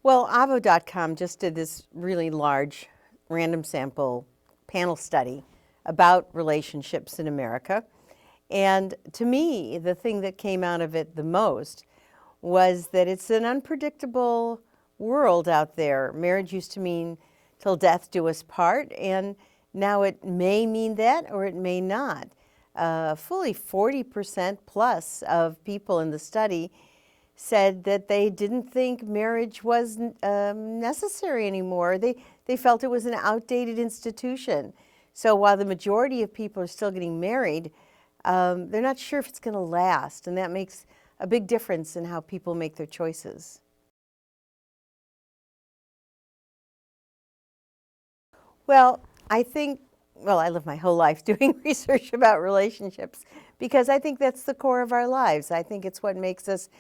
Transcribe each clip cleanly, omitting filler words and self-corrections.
Well, Avo.com just did this really large random sample panel study about relationships in America. And to me, the thing that came out of it the most was that it's an unpredictable world out there. Marriage used to mean till death do us part, and now it may mean that or it may not. Fully 40% plus of people in the study said that they didn't think marriage was necessary anymore. They felt it was an outdated institution. So while the majority of people are still getting married, they're not sure if it's going to last, and that makes a big difference in how people make their choices. Well, I live my whole life doing research about relationships because I think that's the core of our lives. I think it's what makes us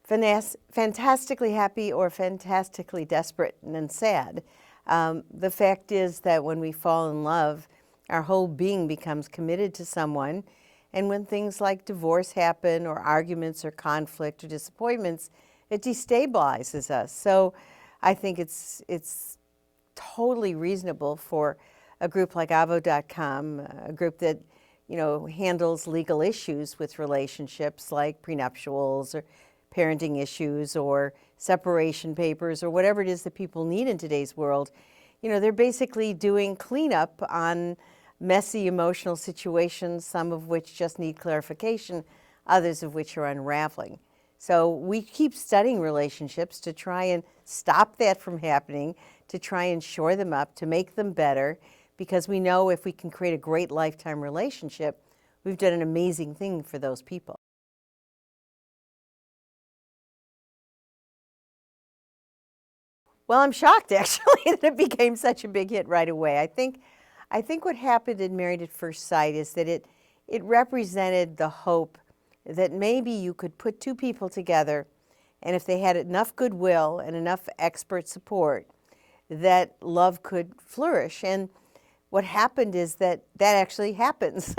fantastically happy or fantastically desperate and sad. The fact is that when we fall in love, our whole being becomes committed to someone. And when things like divorce happen or arguments or conflict or disappointments, it destabilizes us. So I think it's totally reasonable for a group like Avo.com, a group that handles legal issues with relationships like prenuptials or parenting issues or separation papers or whatever it is that people need in today's world. They're basically doing cleanup on messy emotional situations, some of which just need clarification, others of which are unraveling. So we keep studying relationships to try and stop that from happening, to try and shore them up, to make them better, because we know if we can create a great lifetime relationship, we've done an amazing thing for those people. Well, I'm shocked actually that it became such a big hit right away. I think what happened in Married at First Sight is that it represented the hope that maybe you could put two people together, and if they had enough goodwill and enough expert support, that love could flourish. And what happened is that actually happens.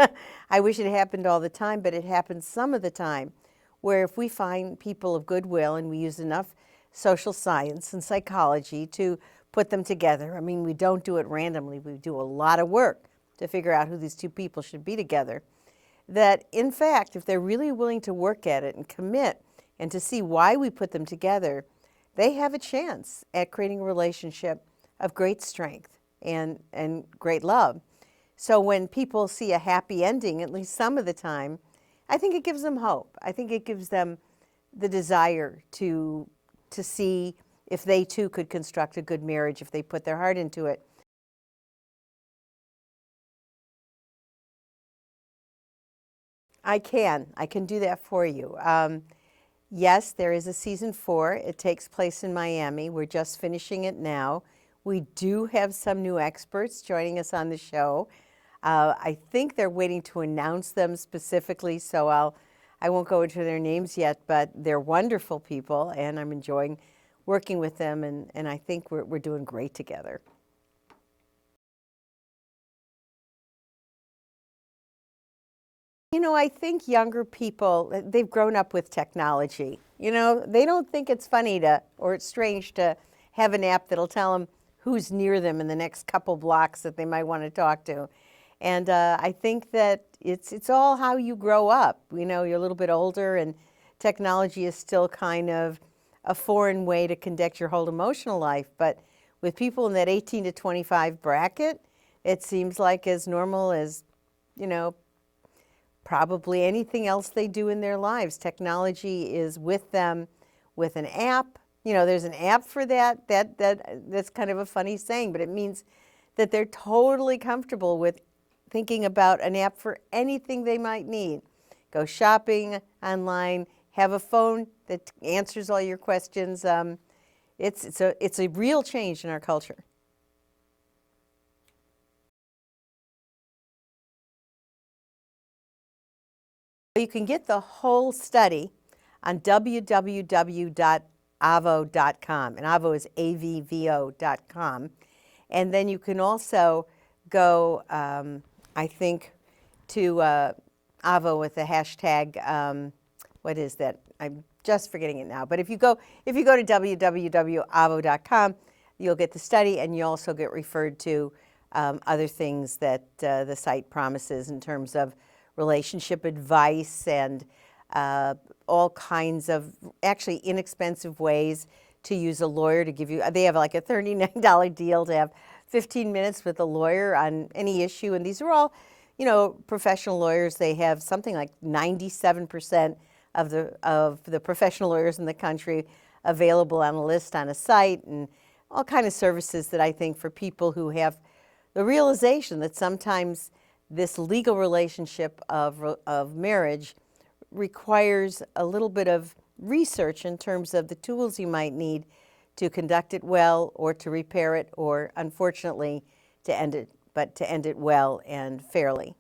I wish it happened all the time, but it happens some of the time, where if we find people of goodwill and we use enough social science and psychology to put them together. I mean, we don't do it randomly. We do a lot of work to figure out who these two people should be together. That, in fact, if they're really willing to work at it and commit and to see why we put them together, they have a chance at creating a relationship of great strength and great love. So when people see a happy ending, at least some of the time, I think it gives them hope. I think it gives them the desire to see if they too could construct a good marriage if they put their heart into it. I can do that for you. Yes, there is a season 4. It takes place in Miami. We're just finishing it now. We do have some new experts joining us on the show. I think they're waiting to announce them specifically, so I won't go into their names yet, but they're wonderful people, and I'm enjoying working with them, and I think we're doing great together. I think younger people, they've grown up with technology. They don't think it's funny or it's strange to have an app that'll tell them who's near them in the next couple blocks that they might want to talk to. And I think that it's all how you grow up. You're a little bit older, and technology is still kind of a foreign way to conduct your whole emotional life. But with people in that 18 to 25 bracket, it seems like as normal as, probably anything else they do in their lives. Technology is with them with an app. There's an app for that. That's kind of a funny saying, but it means that they're totally comfortable with thinking about an app for anything they might need. Go shopping online, have a phone that answers all your questions. It's a real change in our culture. You can get the whole study on www.avo.com, and Avo is avvo.com. And then you can also go, I think, to Avo with the hashtag what is that? I'm just forgetting it now. But if you go to www.avo.com, you'll get the study, and you also get referred to other things that the site promises in terms of relationship advice and all kinds of actually inexpensive ways to use a lawyer to give you. They have like a $39 deal to have 15 minutes with a lawyer on any issue, and these are all, professional lawyers. They have something like 97% of the professional lawyers in the country available on a list on a site, and all kind of services that I think for people who have the realization that sometimes this legal relationship of marriage requires a little bit of research in terms of the tools you might need to conduct it well, or to repair it, or unfortunately to end it, but to end it well and fairly.